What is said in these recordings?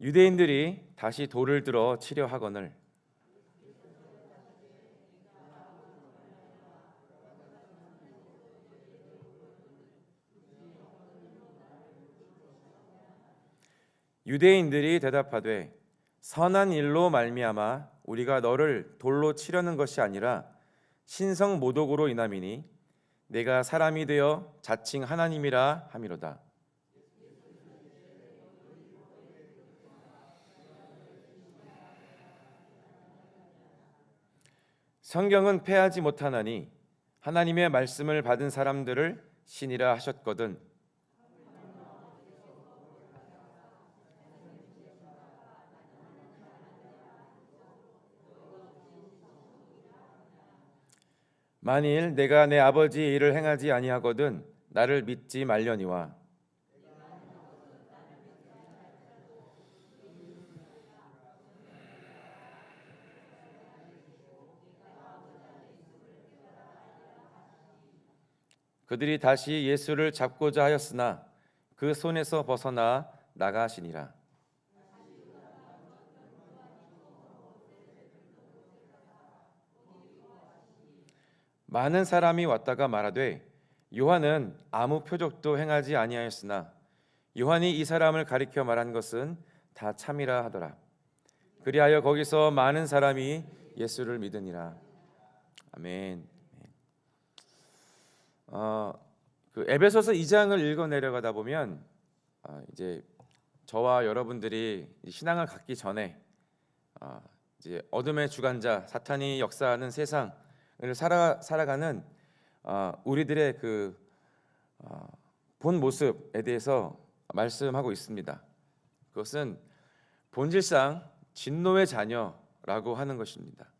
유대인들이 다시 돌을 들어 치려 하거늘 유대인들이 대답하되 선한 일로 말미암아 우리가 너를 돌로 치려는 것이 아니라 신성 모독으로 인함이니 내가 사람이 되어 자칭 하나님이라 함이로다. 성경은 패하지 못하나니 하나님의 말씀을 받은 사람들을 신이라 하셨거든. 만일 내가 내 아버지의 일을 행하지 아니하거든 나를 믿지 말려니와. 그들이 다시 예수를 잡고자 하였으나 그 손에서 벗어나 나가시니라. 많은 사람이 왔다가 말하되 요한은 아무 표적도 행하지 아니하였으나 요한이 이 사람을 가리켜 말한 것은 다 참이라 하더라. 그리하여 거기서 많은 사람이 예수를 믿으니라. 아멘. 그 에베소서 2장을 읽어 내려가다 보면 이제 저와 여러분들이 신앙을 갖기 전에 이제 어둠의 주관자 사탄이 역사하는 세상을 살아가는 우리들의 그 본 모습에 대해서 말씀하고 있습니다. 그것은 본질상 진노의 자녀라고 하는 것입니다.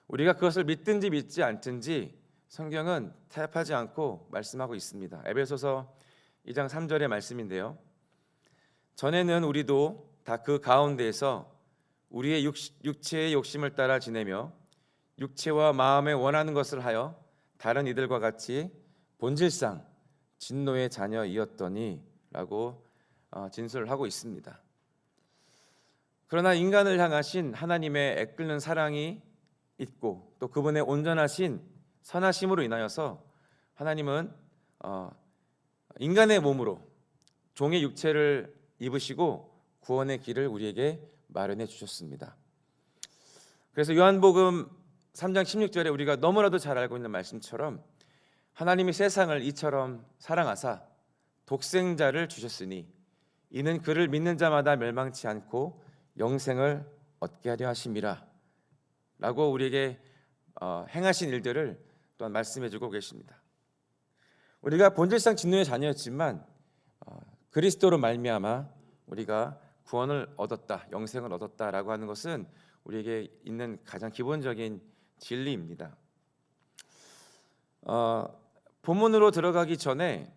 우리가 그것을 믿든지 믿지 않든지 성경은 타협하지 않고 말씀하고 있습니다. 에베소서 2장 3절의 말씀인데요. 전에는 우리도 다 그 가운데에서 우리의 육체의 욕심을 따라 지내며 육체와 마음에 원하는 것을 하여 다른 이들과 같이 본질상 진노의 자녀이었더니 라고 진술을 하고 있습니다. 그러나 인간을 향하신 하나님의 애끓는 사랑이 있고 또 그분의 온전하신 선하심으로 인하여서 하나님은 인간의 몸으로 종의 육체를 입으시고 구원의 길을 우리에게 마련해 주셨습니다. 그래서 요한복음 3장 16절에 우리가 너무나도 잘 알고 있는 말씀처럼 하나님이 세상을 이처럼 사랑하사 독생자를 주셨으니 이는 그를 믿는 자마다 멸망치 않고 영생을 얻게 하려 하심이라 라고 우리에게 행하신 일들을 또한 말씀해 주고 계십니다. 우리가 본질상 진노의 자녀였지만 그리스도로 말미암아 우리가 구원을 얻었다, 영생을 얻었다라고 하는 것은 우리에게 있는 가장 기본적인 진리입니다. 본문으로 들어가기 전에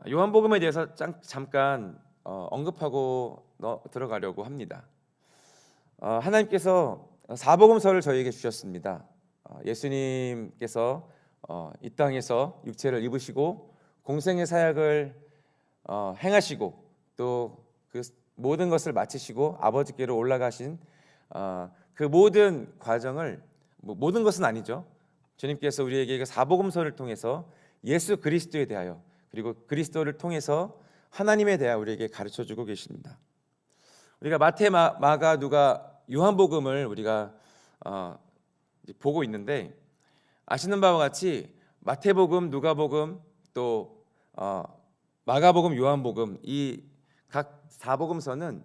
요한복음에 대해서 잠깐 언급하고 들어가려고 합니다. 하나님께서 사복음서를 저희에게 주셨습니다. 예수님께서 이 땅에서 육체를 입으시고 공생의 사역을 행하시고 또 그 모든 것을 마치시고 아버지께로 올라가신 그 모든 과정을 모든 것은 아니죠. 주님께서 우리에게 사복음서를 통해서 예수 그리스도에 대하여 그리고 그리스도를 통해서 하나님에 대하여 우리에게 가르쳐주고 계십니다. 우리가 마태, 마가, 누가, 요한복음을 우리가 보고 있는데 아시는 바와 같이 마태복음, 누가복음, 또 마가복음, 요한복음 이 각 사복음서는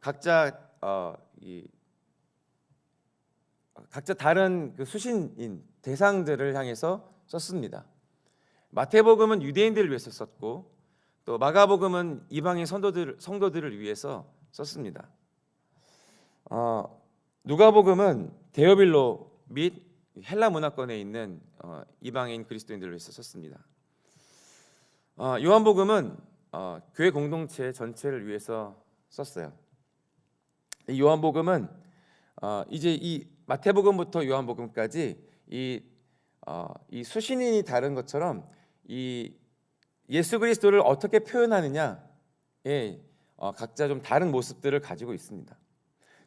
각자 다른 그 수신인 대상들을 향해서 썼습니다. 마태복음은 유대인들을 위해서 썼고 또 마가복음은 이방인 성도들을 위해서 썼습니다. 누가복음은 데오빌로 및 헬라 문화권에 있는 이방인 그리스도인들을 위해서 썼습니다. 요한복음은 교회 공동체 전체를 위해서 썼어요. 이 요한복음은 이제 이 마태복음부터 요한복음까지 이 수신인이 다른 것처럼 이 예수 그리스도를 어떻게 표현하느냐에 각자 좀 다른 모습들을 가지고 있습니다.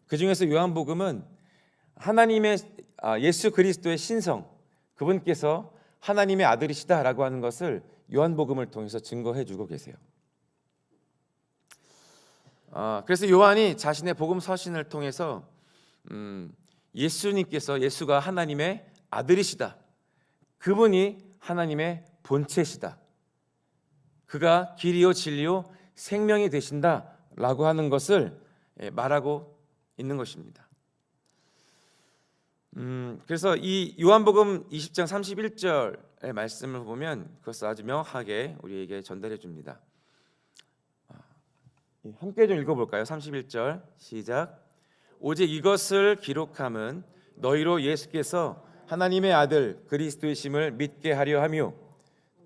그 중에서 요한복음은 하나님의 예수 그리스도의 신성, 그분께서 하나님의 아들이시다라고 하는 것을 요한복음을 통해서 증거해주고 계세요. 그래서 요한이 자신의 복음 서신을 통해서 예수가 하나님의 아들이시다, 그분이 하나님의 본체시다, 그가 길이요 진리요 생명이 되신다라고 하는 것을 말하고 있는 것입니다. 그래서 이 요한복음 20장 31절의 말씀을 보면 그것을 아주 명확하게 우리에게 전달해 줍니다. 함께 좀 읽어볼까요? 31절 시작. 오직 이것을 기록함은 너희로 예수께서 하나님의 아들 그리스도이심을 믿게 하려 하며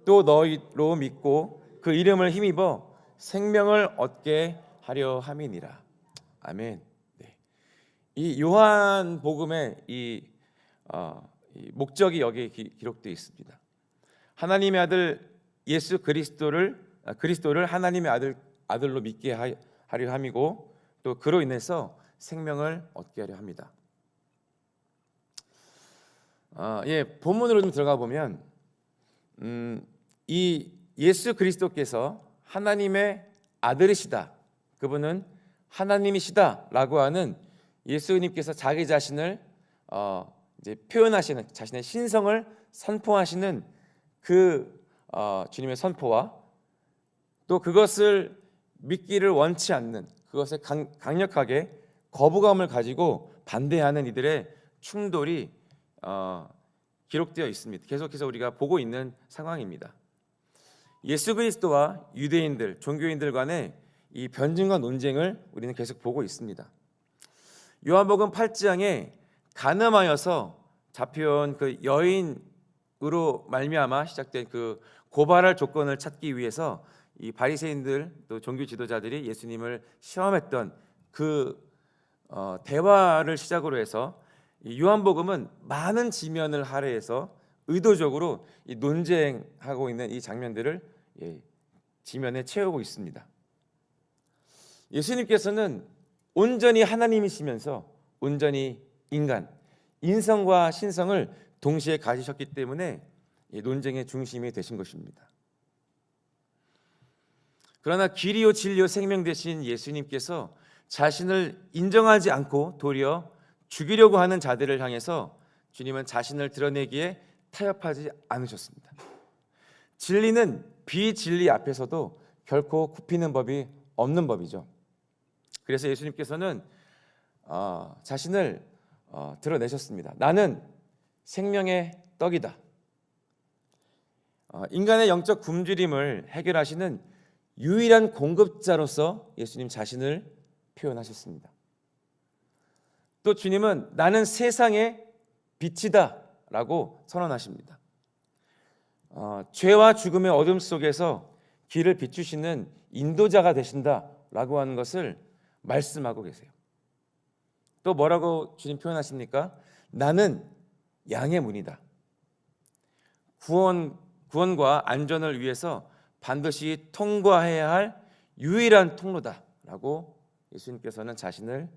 또 너희로 믿고 그 이름을 힘입어 생명을 얻게 하려 함이니라. 아멘. 네. 이 요한복음의 이 목적이 여기에 기록되어 있습니다. 하나님의 아들 예수 그리스도를 하나님의 아들로 믿게 하려 함이고 또 그로 인해서 생명을 얻게 하려 합니다. 본문으로 좀 들어가 보면 이 예수 그리스도께서 하나님의 아들이시다, 그분은 하나님이시다라고 하는 예수님께서 자기 자신을 이제 표현하시는, 자신의 신성을 선포하시는 그 주님의 선포와 또 그것을 믿기를 원치 않는, 그것에 강력하게 거부감을 가지고 반대하는 이들의 충돌이 기록되어 있습니다. 계속해서 우리가 보고 있는 상황입니다. 예수 그리스도와 유대인들, 종교인들 간의 이 변증과 논쟁을 우리는 계속 보고 있습니다. 요한복음 8장에 간음하여서 잡혀온 그 여인으로 말미암아 시작된 그 고발할 조건을 찾기 위해서 이 바리새인들 또 종교 지도자들이 예수님을 시험했던 그 대화를 시작으로 해서 이 요한복음은 많은 지면을 할애해서 의도적으로 이 논쟁하고 있는 이 장면들을 지면에 채우고 있습니다. 예수님께서는 온전히 하나님이시면서 온전히 인성과 신성을 동시에 가지셨기 때문에 이 논쟁의 중심이 되신 것입니다. 그러나 길이요 진리요 생명 되신 예수님께서 자신을 인정하지 않고 도리어 죽이려고 하는 자들을 향해서 주님은 자신을 드러내기에 타협하지 않으셨습니다. 진리는 비진리 앞에서도 결코 굽히는 법이 없는 법이죠. 그래서 예수님께서는 자신을 드러내셨습니다. 나는 생명의 떡이다. 인간의 영적 굶주림을 해결하시는 유일한 공급자로서 예수님 자신을 표현하셨습니다. 또 주님은 나는 세상의 빛이다 라고 선언하십니다. 죄와 죽음의 어둠 속에서 길을 비추시는 인도자가 되신다 라고 하는 것을 말씀하고 계세요. 또 뭐라고 주님 표현하십니까? 나는 양의 문이다. 구원과 안전을 위해서 반드시 통과해야 할 유일한 통로다 라고 예수님께서는 자신을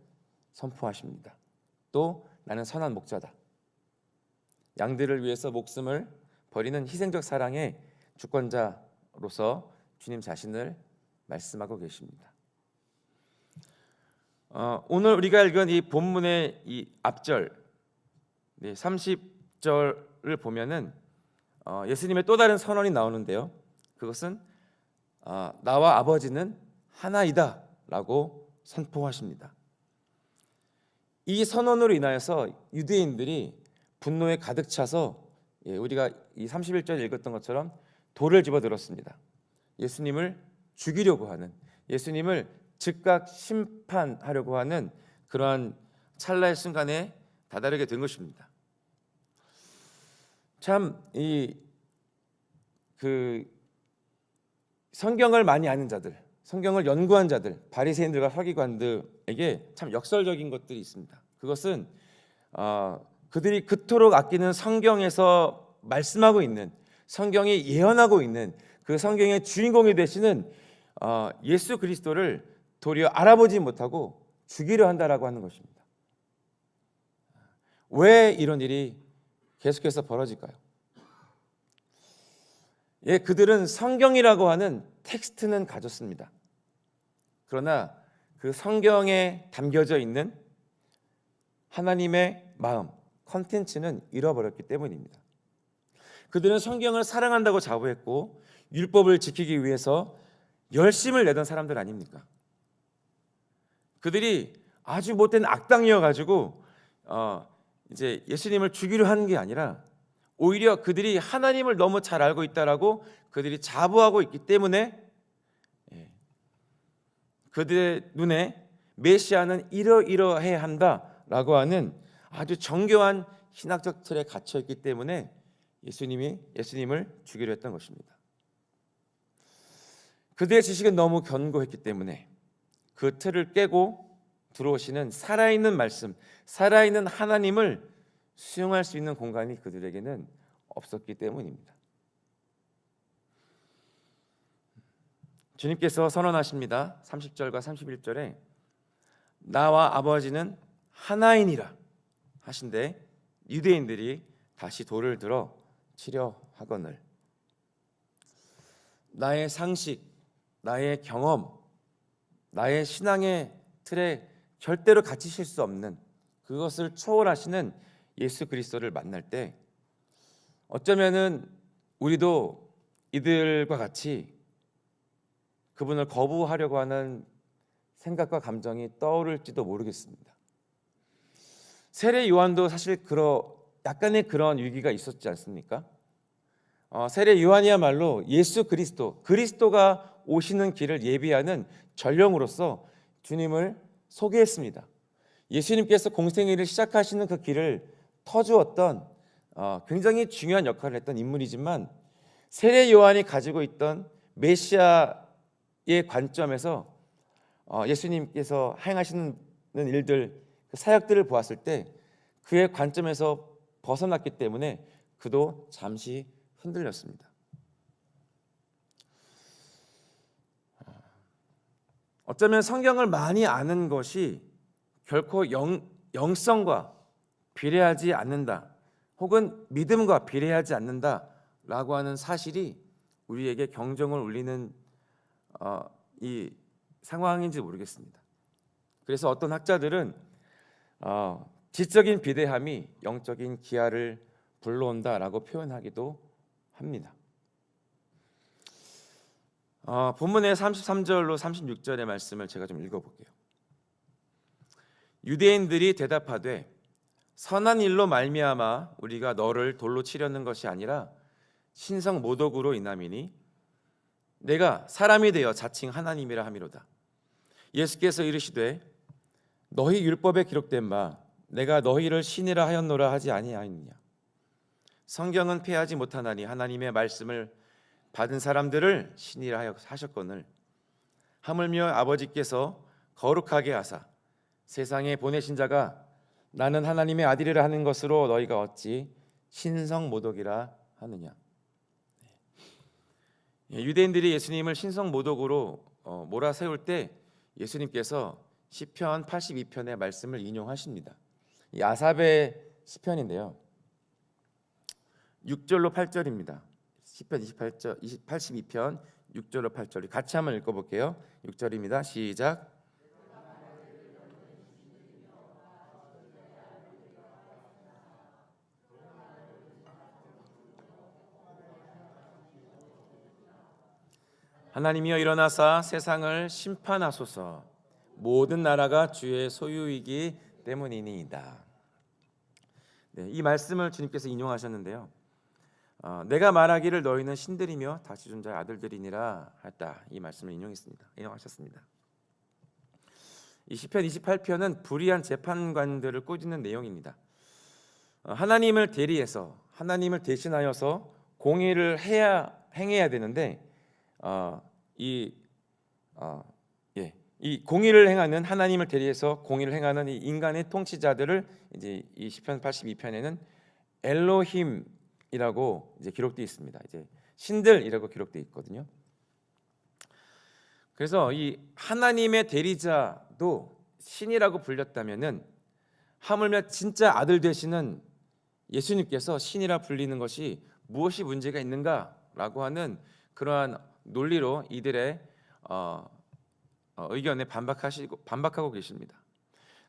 선포하십니다. 또 나는 선한 목자다. 양들을 위해서 목숨을 버리는 희생적 사랑의 주권자로서 주님 자신을 말씀하고 계십니다. 오늘 우리가 읽은 이 본문의 이 앞절 30절을 보면은 예수님의 또 다른 선언이 나오는데요. 그것은 나와 아버지는 하나이다 라고 선포하십니다. 이 선언으로 인하여서 유대인들이 분노에 가득 차서 우리가 이 31절에 읽었던 것처럼 돌을 집어들었습니다. 예수님을 죽이려고 하는, 예수님을 즉각 심판하려고 하는 그러한 찰나의 순간에 다다르게 된 것입니다. 참 성경을 많이 아는 자들, 성경을 연구한 자들, 바리새인들과 서기관들에게 참 역설적인 것들이 있습니다. 그것은 그들이 그토록 아끼는 성경에서 말씀하고 있는, 성경이 예언하고 있는 그 성경의 주인공이 되시는 예수 그리스도를 도리어 알아보지 못하고 죽이려 한다라고 하는 것입니다. 왜 이런 일이 계속해서 벌어질까요? 예, 그들은 성경이라고 하는 텍스트는 가졌습니다. 그러나 그 성경에 담겨져 있는 하나님의 마음, 컨텐츠는 잃어버렸기 때문입니다. 그들은 성경을 사랑한다고 자부했고 율법을 지키기 위해서 열심을 내던 사람들 아닙니까? 그들이 아주 못된 악당이어 가지고 이제 예수님을 죽이려 하는 게 아니라 오히려 그들이 하나님을 너무 잘 알고 있다라고 그들이 자부하고 있기 때문에 그들의 눈에 메시아는 이러이러해야 한다라고 하는 아주 정교한 신학적 틀에 갇혀 있기 때문에 예수님을 죽이려 했던 것입니다. 그들의 지식은 너무 견고했기 때문에 그 틀을 깨고 들어오시는 살아있는 말씀, 살아있는 하나님을 수용할 수 있는 공간이 그들에게는 없었기 때문입니다. 주님께서 선언하십니다. 30절과 31절에 나와 아버지는 하나이니라 하신데 유대인들이 다시 돌을 들어 치려 하거늘. 나의 상식, 나의 경험, 나의 신앙의 틀에 절대로 갇히실 수 없는 그것을 초월하시는 예수 그리스도를 만날 때 어쩌면은 우리도 이들과 같이 그분을 거부하려고 하는 생각과 감정이 떠오를지도 모르겠습니다. 세례 요한도 사실 약간의 그런 위기가 있었지 않습니까? 세례 요한이야말로 예수 그리스도가 오시는 길을 예비하는 전령으로서 주님을 소개했습니다. 예수님께서 공생애를 시작하시는 그 길을 터주었던 굉장히 중요한 역할을 했던 인물이지만 세례 요한이 가지고 있던 메시아의 관점에서 예수님께서 행하시는 일들, 그 사역들을 보았을 때 그의 관점에서 벗어났기 때문에 그도 잠시 흔들렸습니다. 어쩌면 성경을 많이 아는 것이 결코 영성과 비례하지 않는다, 혹은 믿음과 비례하지 않는다라고 하는 사실이 우리에게 경종을 울리는 이 상황인지 모르겠습니다. 그래서 어떤 학자들은 지적인 비대함이 영적인 기아를 불러온다라고 표현하기도 합니다. 본문의 33절로 36절의 말씀을 제가 좀 읽어볼게요. 유대인들이 대답하되 선한 일로 말미암아 우리가 너를 돌로 치려는 것이 아니라 신성 모독으로 인함이니 내가 사람이 되어 자칭 하나님이라 함이로다. 예수께서 이르시되 너희 율법에 기록된 바 내가 너희를 신이라 하였노라 하지 아니하였느냐. 성경은 패하지 못하나니 하나님의 말씀을 받은 사람들을 신이라 하셨거늘 하물며 아버지께서 거룩하게 하사 세상에 보내신 자가 나는 하나님의 아들이라 하는 것으로 너희가 어찌 신성모독이라 하느냐. 유대인들이 예수님을 신성모독으로 몰아세울 때 예수님께서 시편 82편의 말씀을 인용하십니다. 이 아삽의 시편인데요, 6절로 8절입니다. 시편 82편 6절로 8절 같이 한번 읽어볼게요. 6절입니다. 시작. 하나님이여 일어나사 세상을 심판하소서. 모든 나라가 주의 소유이기 때문이니이다. 네, 이 말씀을 주님께서 인용하셨는데요. 내가 말하기를 너희는 신들이며 다시 준 자의 아들들이니라 했다. 이 말씀을 인용하셨습니다. 이 시편 28편은 불의한 재판관들을 꾸짖는 내용입니다. 하나님을 대리해서 하나님을 대신하여서 공의를 행해야 되는데 이 공의를 행하는 하나님을 대리해서 공의를 행하는 이 인간의 통치자들을 이제 이 시편 82편에는 엘로힘이라고 이제 기록되어 있습니다. 이제 신들이라고 기록되어 있거든요. 그래서 이 하나님의 대리자도 신이라고 불렸다면은 하물며 진짜 아들 되시는 예수님께서 신이라 불리는 것이 무엇이 문제가 있는가라고 하는 그러한 논리로 이들의 의견에 반박하고 계십니다.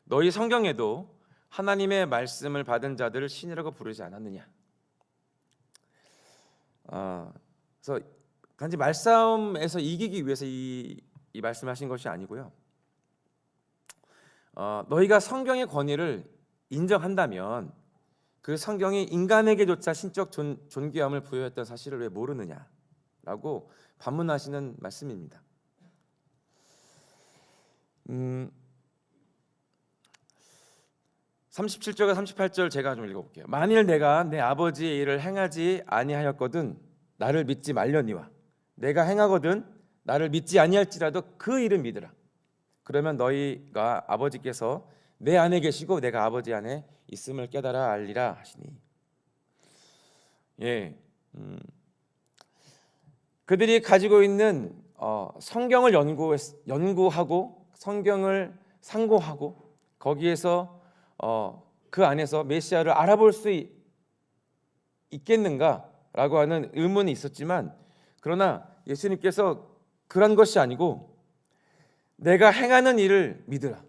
너희 성경에도 하나님의 말씀을 받은 자들을 신이라고 부르지 않았느냐? 그래서 단지 말싸움에서 이기기 위해서 이 말씀하신 것이 아니고요. 너희가 성경의 권위를 인정한다면 그 성경이 인간에게조차 신적 존귀함을 부여했던 사실을 왜 모르느냐라고 반문하시는 말씀입니다. 37절과 38절 제가 좀 읽어볼게요. 만일 내가 내 아버지의 일을 행하지 아니하였거든 나를 믿지 말려니와 내가 행하거든 나를 믿지 아니할지라도 그 일은 믿으라. 그러면 너희가 아버지께서 내 안에 계시고 내가 아버지 안에 있음을 깨달아 알리라 하시니. 그들이 가지고 있는 성경을 연구하고 성경을 상고하고 거기에서 그 안에서 메시아를 알아볼 수 있겠는가라고 하는 의문이 있었지만, 그러나 예수님께서 그런 것이 아니고 내가 행하는 일을 믿으라.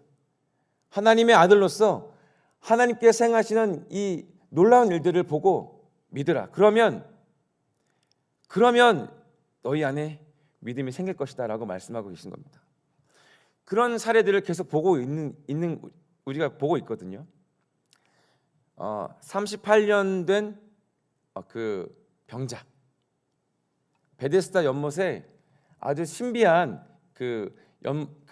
하나님의 아들로서 하나님께서 행하시는 이 놀라운 일들을 보고 믿으라. 그러면 너희 안에 믿음이 생길 것이다 라고 말씀하고 계신 겁니다. 그런 사례들을 계속 보고 있는 우리가 보고 있거든요. 38년 된 그 병자, 베데스다 연못에 아주 신비한 그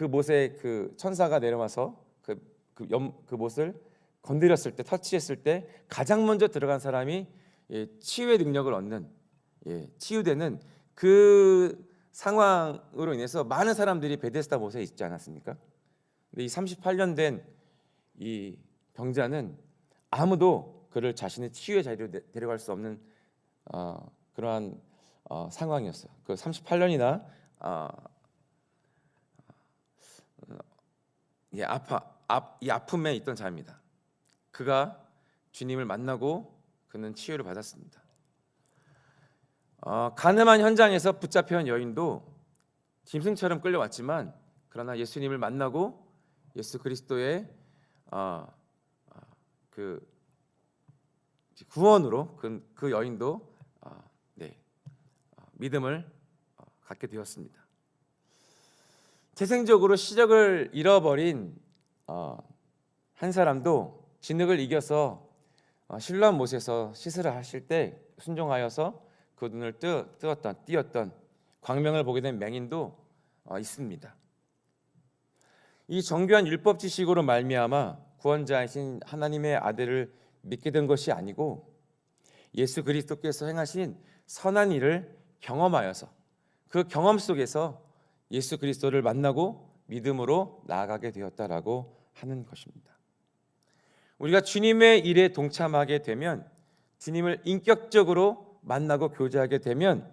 못에 그 천사가 내려와서 그 못을 건드렸을 때, 터치했을 때 가장 먼저 들어간 사람이 치유의 능력을 얻는, 치유되는 그 상황으로 인해서 많은 사람들이 베데스다 못에 있지 않았습니까? 근데 이 38년 된 이 병자는 아무도 그를 자신의 치유의 자리로 데려갈 수 없는 그러한 상황이었어요. 그 38년이나 이 아픔에 있던 자입니다. 그가 주님을 만나고 그는 치유를 받았습니다. 가늠한 현장에서 붙잡혀온 여인도 짐승처럼 끌려왔지만 그러나 예수님을 만나고 예수 그리스도의 그 구원으로 그 여인도 믿음을 갖게 되었습니다. 재생적으로 시력을 잃어버린 한 사람도 진흙을 이겨서 실로암 못에서 씻으라 하실 때 순종하여서 그 눈을 띄었던 광명을 보게 된 맹인도 있습니다. 이 정교한 율법 지식으로 말미암아 구원자이신 하나님의 아들을 믿게 된 것이 아니고 예수 그리스도께서 행하신 선한 일을 경험하여서 그 경험 속에서 예수 그리스도를 만나고 믿음으로 나아가게 되었다라고 하는 것입니다. 우리가 주님의 일에 동참하게 되면, 주님을 인격적으로 만나고 교제하게 되면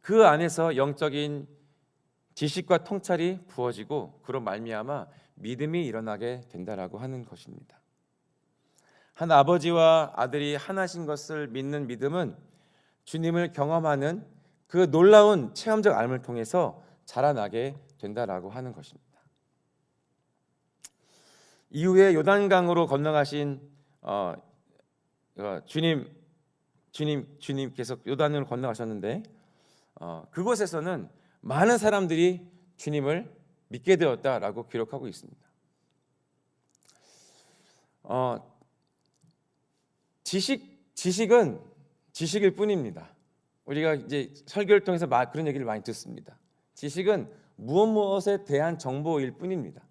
그 안에서 영적인 지식과 통찰이 부어지고 그로 말미암아 믿음이 일어나게 된다라고 하는 것입니다. 한 아버지와 아들이 하나신 것을 믿는 믿음은 주님을 경험하는 그 놀라운 체험적 삶을 통해서 자라나게 된다라고 하는 것입니다. 이후에 요단강으로 건너가신 주님께서 요단을 건너가셨는데 그곳에서는 많은 사람들이 주님을 믿게 되었다라고 기록하고 있습니다. 지식은 지식일 뿐입니다. 우리가 이제 설교를 통해서 그런 얘기를 많이 듣습니다. 지식은 무엇에 대한 정보일 뿐입니다.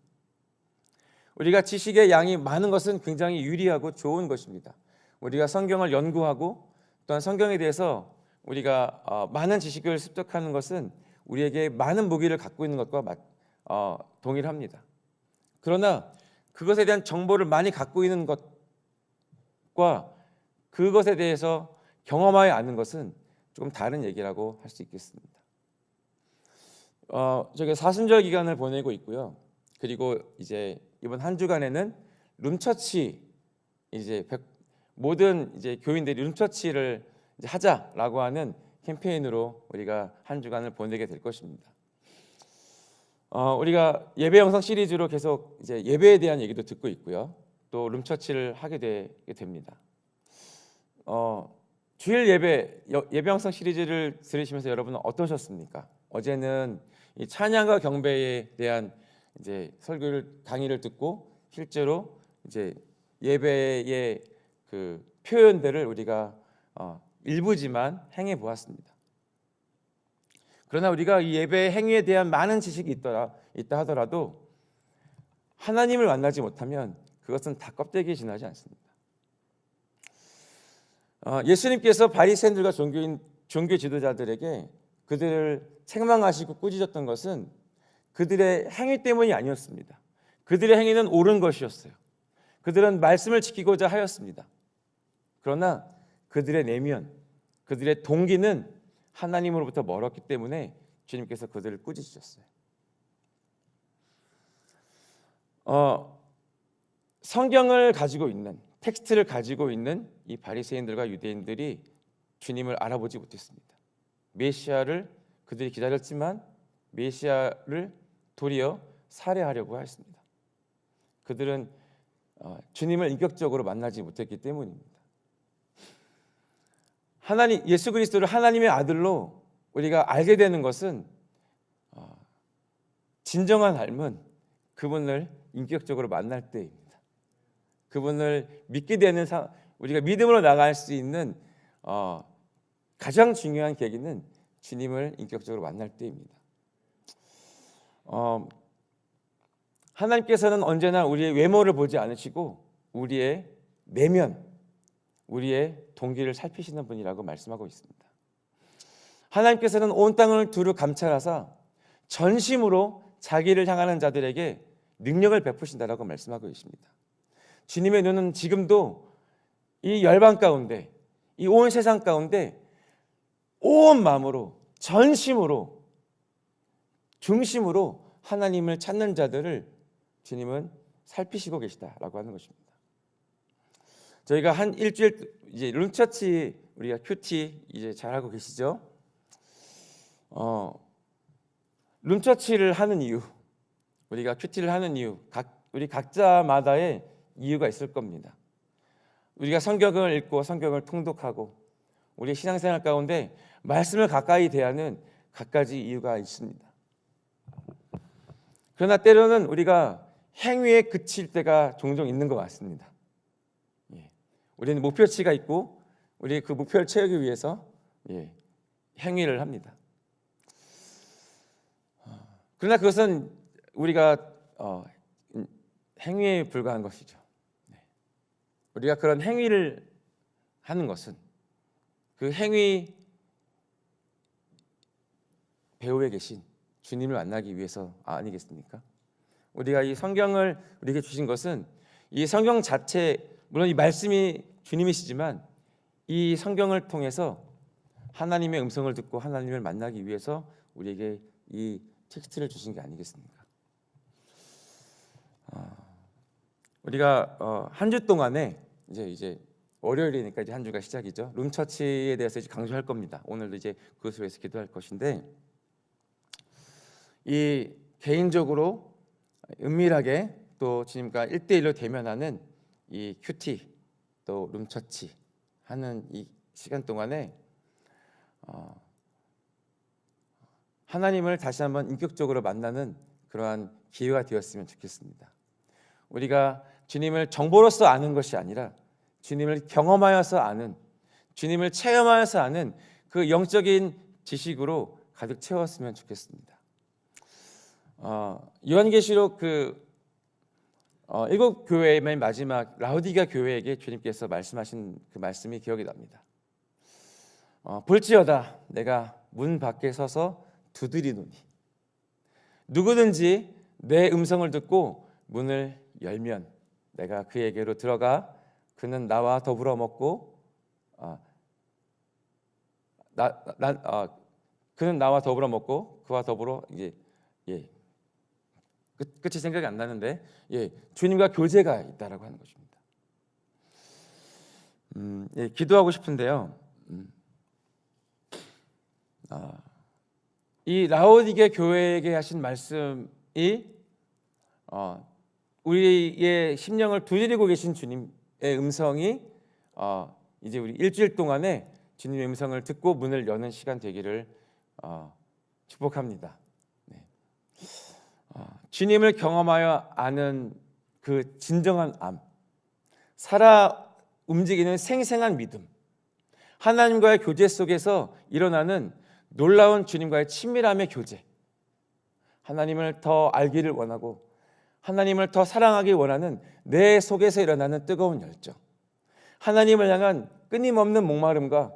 우리가 지식의 양이 많은 것은 굉장히 유리하고 좋은 것입니다. 우리가 성경을 연구하고 또한 성경에 대해서 우리가 많은 지식을 습득하는 것은 우리에게 많은 무기를 갖고 있는 것과 동일합니다. 그러나 그것에 대한 정보를 많이 갖고 있는 것과 그것에 대해서 경험하여 아는 것은 조금 다른 얘기라고 할 수 있겠습니다. 저기 사순절 기간을 보내고 있고요. 그리고 이제 이번 한 주간에는 룸처치 이제 모든 이제 교인들이 룸처치를 이제 하자라고 하는 캠페인으로 우리가 한 주간을 보내게 될 것입니다. 우리가 예배 영상 시리즈로 계속 이제 예배에 대한 얘기도 듣고 있고요. 또 룸처치를 하게 되게 됩니다. 주일 예배 영상 시리즈를 들으시면서 여러분은 어떠셨습니까? 어제는 이 찬양과 경배에 대한 이제 강의를 듣고 실제로 이제 예배의 그 표현들을 우리가 일부지만 행해 보았습니다. 그러나 우리가 이 예배 행위에 대한 많은 지식이 있다 하더라도 하나님을 만나지 못하면 그것은 다 껍데기에 지나지 않습니다. 예수님께서 바리새인들과 종교 지도자들에게 그들을 책망하시고 꾸짖었던 것은 그들의 행위 때문이 아니었습니다. 그들의 행위는 옳은 것이었어요. 그들은 말씀을 지키고자 하였습니다. 그러나 그들의 내면, 그들의 동기는 하나님으로부터 멀었기 때문에 주님께서 그들을 꾸짖으셨어요. 성경을 가지고 있는, 텍스트를 가지고 있는 이 바리새인들과 유대인들이 주님을 알아보지 못했습니다. 메시아를 그들이 기다렸지만 메시아를 도리어 살해하려고 했습니다. 그들은 주님을 인격적으로 만나지 못했기 때문입니다. 예수 그리스도를 하나님의 아들로 우리가 알게 되는 것은 진정한 삶은 그분을 인격적으로 만날 때입니다. 그분을 믿게 되는 우리가 믿음으로 나갈 수 있는 가장 중요한 계기는 주님을 인격적으로 만날 때입니다. 하나님께서는 언제나 우리의 외모를 보지 않으시고 우리의 내면, 우리의 동기를 살피시는 분이라고 말씀하고 있습니다. 하나님께서는 온 땅을 두루 감찰하사 전심으로 자기를 향하는 자들에게 능력을 베푸신다라고 말씀하고 있습니다. 주님의 눈은 지금도 이 열방 가운데, 이 온 세상 가운데 온 마음으로, 전심으로, 중심으로 하나님을 찾는 자들을 주님은 살피시고 계시다라고 하는 것입니다. 저희가 한 일주일 이제 룸처치 우리가 큐티 이제 잘 알고 계시죠? 룸처치를 하는 이유, 우리가 큐티를 하는 이유, 우리 각자마다의 이유가 있을 겁니다. 우리가 성경을 읽고 성경을 통독하고 우리 신앙생활 가운데 말씀을 가까이 대하는 갖가지 이유가 있습니다. 그러나 때로는 우리가 행위에 그칠 때가 종종 있는 것 같습니다. 우리는 목표치가 있고 우리 그 목표를 채우기 위해서 행위를 합니다. 그러나 그것은 우리가 행위에 불과한 것이죠. 우리가 그런 행위를 하는 것은 그 행위 배후에 계신 주님을 만나기 위해서 아니겠습니까? 우리가 이 성경을 우리에게 주신 것은 이 성경 자체, 물론 이 말씀이 주님이시지만 이 성경을 통해서 하나님의 음성을 듣고 하나님을 만나기 위해서 우리에게 이 텍스트를 주신 게 아니겠습니까? 우리가 한 주 동안에 이제 월요일이니까 이제 한 주가 시작이죠. 룸처치에 대해서 이제 강조할 겁니다. 오늘도 이제 그것을 위해서 기도할 것인데, 이 개인적으로 은밀하게 또 주님과 1대1로 대면하는 이 큐티 또 룸처치 하는 이 시간 동안에 하나님을 다시 한번 인격적으로 만나는 그러한 기회가 되었으면 좋겠습니다. 우리가 주님을 정보로서 아는 것이 아니라 주님을 경험하여서 아는, 주님을 체험하여서 아는 그 영적인 지식으로 가득 채웠으면 좋겠습니다. 요한계시록 일곱 교회의 맨 마지막 라우디가 교회에게 주님께서 말씀하신 그 말씀이 기억이 납니다. 볼지어다 내가 문 밖에 서서 두드리노니 누구든지 내 음성을 듣고 문을 열면 내가 그에게로 들어가 그는 나와 그는 나와 더불어 먹고 그와 더불어 이제 끝이 생각이 안 나는데 주님과 교제가 있다라고 하는 것입니다. 기도하고 싶은데요. 이 라오디게 교회에게 하신 말씀이 우리의 심령을 두드리고 계신 주님의 음성이 이제 우리 일주일 동안에 주님의 음성을 듣고 문을 여는 시간 되기를 축복합니다. 주님을 경험하여 아는 그 진정한 암, 살아 움직이는 생생한 믿음, 하나님과의 교제 속에서 일어나는 놀라운 주님과의 친밀함의 교제, 하나님을 더 알기를 원하고 하나님을 더 사랑하기 원하는 내 속에서 일어나는 뜨거운 열정, 하나님을 향한 끊임없는 목마름과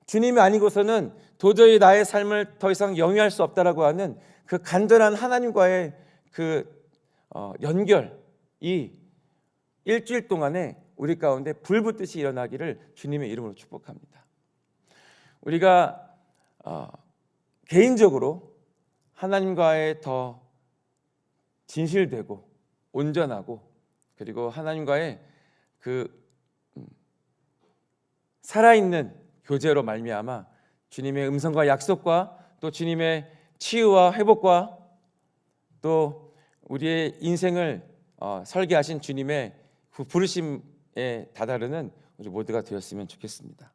주님이 아니고서는 도저히 나의 삶을 더 이상 영위할 수 없다라고 하는 그 간절한 하나님과의 그 연결이 일주일 동안에 우리 가운데 불붙듯이 일어나기를 주님의 이름으로 축복합니다. 우리가 개인적으로 하나님과의 더 진실되고 온전하고 그리고 하나님과의 그 살아있는 교제로 말미암아 주님의 음성과 약속과 또 주님의 치유와 회복과 또 우리의 인생을 설계하신 주님의 그 부르심에 다다르는 우리 모두가 되었으면 좋겠습니다.